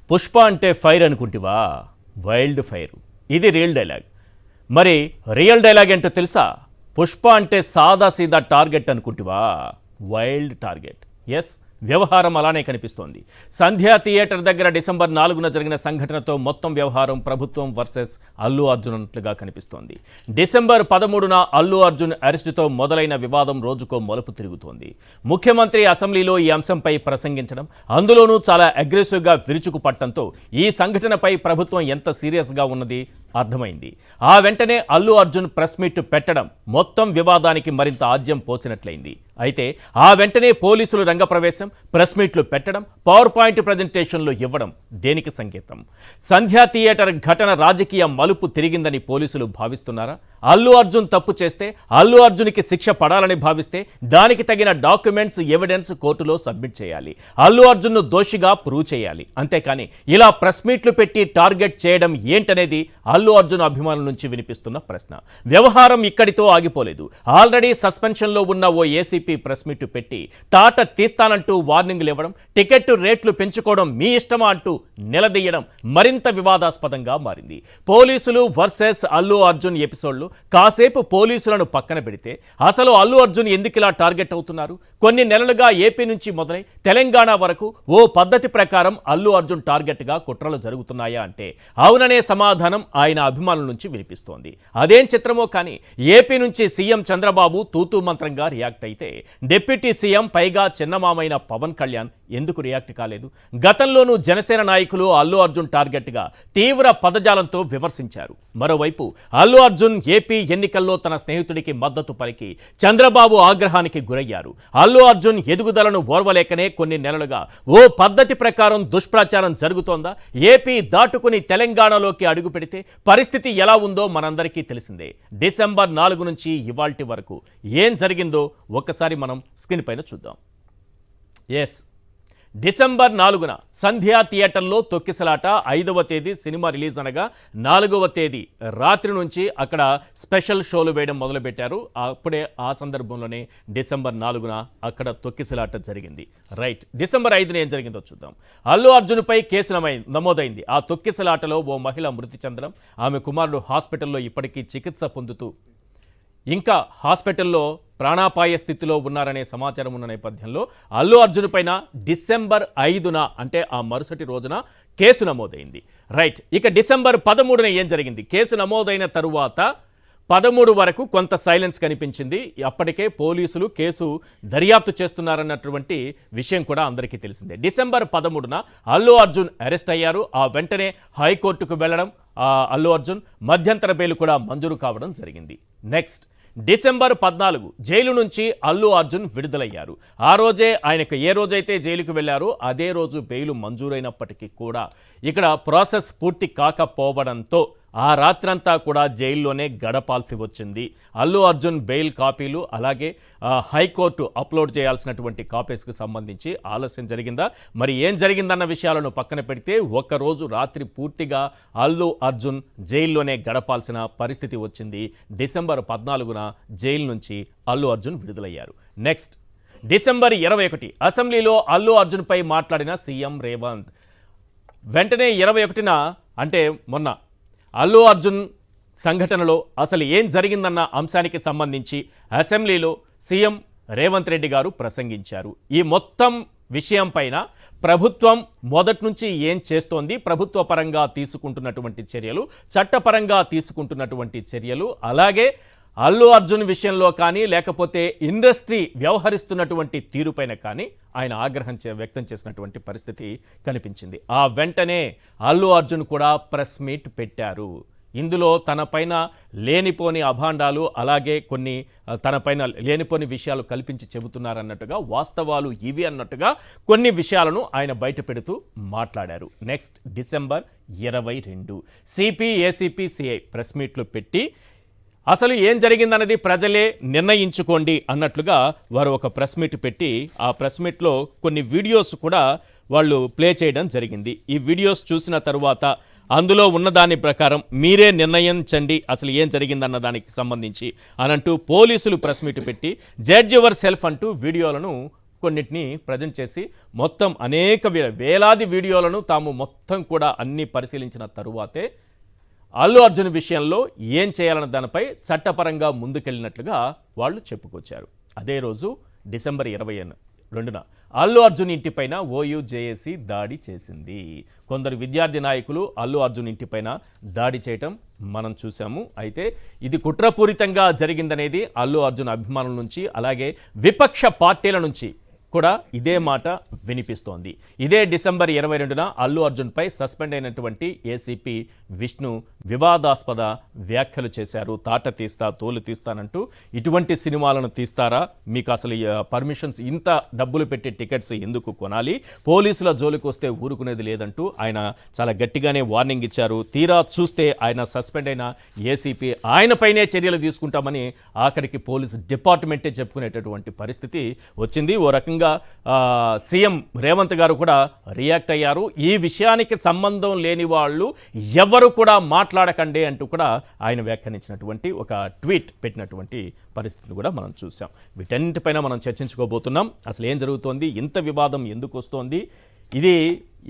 పుష్ప అంటే ఫైర్ అనుకుంటివా? Wild fire. ఇది రియల్ డైలాగ్. మరి రియల్ డైలాగ్ ఏంటో తెలుసా? పుష్ప అంటే సాదా సీదా టార్గెట్ అనుకుంటివా? Wild target. ఎస్, వ్యవహారం అలానే కనిపిస్తోంది. సంధ్యా థియేటర్ దగ్గర డిసెంబర్ 4న జరిగిన సంఘటనతో మొత్తం వ్యవహారం ప్రభుత్వం వర్సెస్ అల్లు అర్జున్ అన్నట్లుగా కనిపిస్తోంది. డిసెంబర్ 13న అల్లు అర్జున్ అరెస్టుతో మొదలైన వివాదం రోజుకో మలుపు తిరుగుతోంది. ముఖ్యమంత్రి అసెంబ్లీలో ఈ అంశంపై ప్రసంగించడం, అందులోనూ చాలా అగ్రెసివ్గా విరుచుకుపట్టడంతో ఈ సంఘటనపై ప్రభుత్వం ఎంత సీరియస్గా ఉన్నది అర్థమైంది. ఆ వెంటనే అల్లు అర్జున్ ప్రెస్ మీట్ పెట్టడం మొత్తం వివాదానికి మరింత ఆజ్యం పోసినట్లయింది. అయితే ఆ వెంటనే పోలీసులు రంగప్రవేశం, ప్రెస్ మీట్లు పెట్టడం, పవర్ పాయింట్ ప్రజెంటేషన్లు ఇవ్వడం దేనికి సంకేతం? సంధ్యా థియేటర్ ఘటన రాజకీయ మలుపు తిరిగిందని పోలీసులు భావిస్తున్నారా? అల్లు అర్జున్ తప్పు చేస్తే అల్లు అర్జున్కి శిక్ష పడాలని భావిస్తే దానికి తగిన డాక్యుమెంట్స్, ఎవిడెన్స్ కోర్టులో సబ్మిట్ చేయాలి. అల్లు అర్జున్ను దోషిగా ప్రూవ్ చేయాలి. అంతేకాని ఇలా ప్రెస్ మీట్లు పెట్టి టార్గెట్ చేయడం ఏంటనేది అల్లు అర్జున్ అభిమానుల నుంచి వినిపిస్తున్న ప్రశ్న. వ్యవహారం ఇక్కడితో ఆగిపోలేదు. ఆల్రెడీ సస్పెన్షన్లో ఉన్న ఓ ఏసీపీ ప్రెస్ మీట్ పెట్టి తాట తీస్తానంటూ వార్నింగ్లు ఇవ్వడం, టికెట్ రేట్లు పెంచుకోవడం మీ ఇష్టమా అంటూ నిలదీయడం మరింత వివాదాస్పదంగా మారింది. పోలీసులు వర్సెస్ అల్లు అర్జున్ ఎపిసోడ్లు కాసేపు పోలీసులను పక్కన పెడితే అసలు అల్లు అర్జున్ ఎందుకు ఇలా టార్గెట్ అవుతున్నారు? కొన్ని నెలలుగా ఏపీ నుంచి మొదలై తెలంగాణ వరకు ఓ పద్ధతి ప్రకారం అల్లు అర్జున్ టార్గెట్గా కుట్రలు జరుగుతున్నాయా అంటే అవుననే సమాధానం ఆయన అభిమానుల నుంచి వినిపిస్తోంది. అదేం చిత్రమో కానీ ఏపీ నుంచి సీఎం చంద్రబాబు తూతూ మంత్రంగా రియాక్ట్ అయితే డిప్యూటీ సీఎం పైగా చిన్నమామైన పవన్ కళ్యాణ్ ఎందుకు రియాక్ట్ కాలేదు? గతంలోనూ జనసేన నాయకులు అల్లు అర్జున్ టార్గెట్గా తీవ్ర పదజాలంతో విమర్శించారు. మరోవైపు అల్లు అర్జున్ ఏపీ ఎన్నికల్లో తన స్నేహితుడికి మద్దతు పలికి చంద్రబాబు ఆగ్రహానికి గురయ్యారు. అల్లు అర్జున్ ఎదుగుదలను ఓర్వలేకనే కొన్ని నెలలుగా ఓ పద్ధతి ప్రకారం దుష్ప్రచారం జరుగుతోందా? ఏపీ దాటుకుని తెలంగాణలోకి అడుగు పెడితే పరిస్థితి ఎలా ఉందో మనందరికీ తెలిసిందే. డిసెంబర్ 4 నుంచి ఇవాల్టి వరకు ఏం జరిగిందో ఒక్కసారి మనం స్క్రీన్ పైన చూద్దాం. ఎస్, డిసెంబర్ 4న సంధ్యా థియేటర్లో తొక్కిసలాట. 5వ తేదీ సినిమా రిలీజ్ అనగా 4వ తేదీ రాత్రి నుంచి అక్కడ స్పెషల్ షోలు వేయడం మొదలుపెట్టారు. అప్పుడే ఆ సందర్భంలోనే డిసెంబర్ 4న అక్కడ తొక్కిసలాట జరిగింది. రైట్, డిసెంబర్ 5న ఏం జరిగిందో చూద్దాం. అల్లు అర్జున్పై కేసు నమోదైంది. ఆ తొక్కిసలాటలో ఓ మహిళ మృతి చెందడం, ఆమె కుమారుడు హాస్పిటల్లో ఇప్పటికీ చికిత్స పొందుతూ ఇంకా హాస్పిటల్లో ప్రాణాపాయ స్థితిలో ఉన్నారనే సమాచారం ఉన్న నేపథ్యంలో అల్లు అర్జున్ పైన డిసెంబర్ 5న అంటే ఆ మరుసటి రోజున కేసు నమోదైంది. రైట్, ఇక డిసెంబర్ 13న ఏం జరిగింది? కేసు నమోదైన తరువాత 13 వరకు కొంత సైలెన్స్ కనిపించింది. అప్పటికే పోలీసులు కేసు దర్యాప్తు చేస్తున్నారన్నటువంటి విషయం కూడా అందరికీ తెలిసిందే. డిసెంబర్ 13న అల్లు అర్జున్ అరెస్ట్ అయ్యారు. ఆ వెంటనే హైకోర్టుకు వెళ్లడం, అల్లు అర్జున్ మధ్యంతర బెయిల్ కూడా మంజూరు కావడం జరిగింది. నెక్స్ట్, డిసెంబర్ 14 జైలు నుంచి అల్లు అర్జున్ విడుదలయ్యారు. ఆ రోజే ఆయనకు ఏ రోజైతే జైలుకు వెళ్లారో అదే రోజు బెయిల్ మంజూరైనప్పటికీ కూడా ఇక్కడ ప్రాసెస్ పూర్తి కాకపోవడంతో ఆ రాత్రంతా కూడా జైల్లోనే గడపాల్సి వచ్చింది. అల్లు అర్జున్ బెయిల్ కాపీలు అలాగే హైకోర్టు అప్లోడ్ చేయాల్సినటువంటి కాపీస్కి సంబంధించి ఆలస్యం జరిగిందా? మరి ఏం జరిగిందన్న విషయాలను పక్కన పెడితే ఒక్కరోజు రాత్రి పూర్తిగా అల్లు అర్జున్ జైల్లోనే గడపాల్సిన పరిస్థితి వచ్చింది. డిసెంబర్ 14న జైలు నుంచి అల్లు అర్జున్ విడుదలయ్యారు. నెక్స్ట్, డిసెంబర్ 21 అసెంబ్లీలో అల్లు అర్జున్పై మాట్లాడిన సీఎం రేవంత్. వెంటనే 21న అంటే మొన్న అల్లు అర్జున్ సంఘటనలో అసలు ఏం జరిగిందన్న అంశానికి సంబంధించి అసెంబ్లీలో సీఎం రేవంత్ రెడ్డి గారు ప్రసంగించారు. ఈ మొత్తం విషయం పైన ప్రభుత్వం మొదటి నుంచి ఏం చేస్తోంది, ప్రభుత్వ పరంగా తీసుకుంటున్నటువంటి చర్యలు, చట్టపరంగా తీసుకుంటున్నటువంటి చర్యలు, అలాగే అల్లు అర్జున్ విషయంలో కానీ లేకపోతే ఇండస్ట్రీ వ్యవహరిస్తున్నటువంటి తీరుపైన కానీ ఆయన ఆగ్రహం వ్యక్తం చేసినటువంటి పరిస్థితి కనిపించింది. ఆ వెంటనే అల్లు అర్జున్ కూడా ప్రెస్ మీట్ పెట్టారు. ఇందులో తనపైన లేనిపోని అభాండాలు అలాగే కొన్ని తనపైన లేనిపోని విషయాలు కల్పించి చెబుతున్నారన్నట్టుగా, వాస్తవాలు ఇవి అన్నట్టుగా కొన్ని విషయాలను ఆయన బయట పెడుతూ మాట్లాడారు. Next, December 22 CP, ACP, CI press మీట్లు పెట్టి అసలు ఏం జరిగిందన్నది ప్రజలే నిర్ణయించుకోండి అన్నట్లుగా వారు ఒక ప్రెస్ మీట్ పెట్టి ఆ ప్రెస్ మీట్లో కొన్ని వీడియోస్ కూడా వాళ్ళు ప్లే చేయడం జరిగింది. ఈ వీడియోస్ చూసిన తరువాత అందులో ఉన్నదాని ప్రకారం మీరే నిర్ణయించండి అసలు ఏం జరిగిందన్న దానికి సంబంధించి అనంటూ పోలీసులు ప్రెస్ మీట్ పెట్టి జడ్జ్ యువర్ సెల్ఫ్ అంటూ వీడియోలను కొన్నిటిని ప్రజెంట్ చేసి మొత్తం అనేక వేలాది వీడియోలను తాము మొత్తం కూడా అన్ని పరిశీలించిన తరువాతే అల్లు అర్జున్ విషయంలో ఏం చేయాలన్న దానిపై చట్టపరంగా ముందుకెళ్ళినట్లుగా వాళ్ళు చెప్పుకొచ్చారు. అదే రోజు డిసెంబర్ 22న అల్లు అర్జున్ ఇంటిపైన ఓయూ జేఏసీ దాడి చేసింది. కొందరు విద్యార్థి నాయకులు అల్లు అర్జున్ ఇంటిపైన దాడి చేయటం మనం చూసాము. అయితే ఇది కుట్రపూరితంగా జరిగిందనేది అల్లు అర్జున్ అభిమానుల నుంచి, అలాగే విపక్ష పార్టీల నుంచి కూడా ఇదే మాట వినిపిస్తోంది. ఇదే డిసెంబర్ 22న అల్లు అర్జున్పై సస్పెండ్ అయినటువంటి ఏసీపీ విష్ణు వివాదాస్పద వ్యాఖ్యలు చేశారు. తాట తీస్తా తోలు తీస్తానంటూ ఇటువంటి సినిమాలను తీస్తారా, మీకు అసలు పర్మిషన్స్ ఇంత డబ్బులు పెట్టి టికెట్స్ ఎందుకు కొనాలి, పోలీసుల జోలికి వస్తే ఊరుకునేది లేదంటూ ఆయన చాలా గట్టిగానే వార్నింగ్ ఇచ్చారు. తీరా చూస్తే ఆయన సస్పెండ్ అయిన ఏసీపీ ఆయనపైనే చర్యలు తీసుకుంటామని ఆఖరికి పోలీస్ డిపార్ట్మెంటే చెప్పుకునేటటువంటి పరిస్థితి వచ్చింది. ఓ రకంగా సీఎం రేవంత్ గారు కూడా రియాక్ట్ అయ్యారు. ఈ విషయానికి సంబంధం లేని వాళ్ళు ఎవరు కూడా మాట్లాడకండి అంటూ కూడా ఆయన వ్యాఖ్యానించినటువంటి ఒక ట్వీట్ పెట్టినటువంటి పరిస్థితిని కూడా మనం చూసాం. వీటన్నిటిపైన మనం చర్చించుకోబోతున్నాం. అసలు ఏం జరుగుతోంది, ఇంత వివాదం ఎందుకు వస్తోంది, ఇది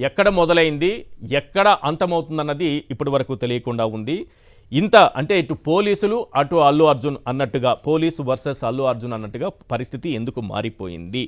ఎక్కడ మొదలైంది, ఎక్కడ అంతమవుతుందన్నది ఇప్పటి వరకు తెలియకుండా ఉంది. ఇంత అంటే ఇటు పోలీసులు అటు అల్లు అర్జున్ అన్నట్టుగా, పోలీసు వర్సెస్ అల్లు అర్జున్ అన్నట్టుగా పరిస్థితి ఎందుకు మారిపోయింది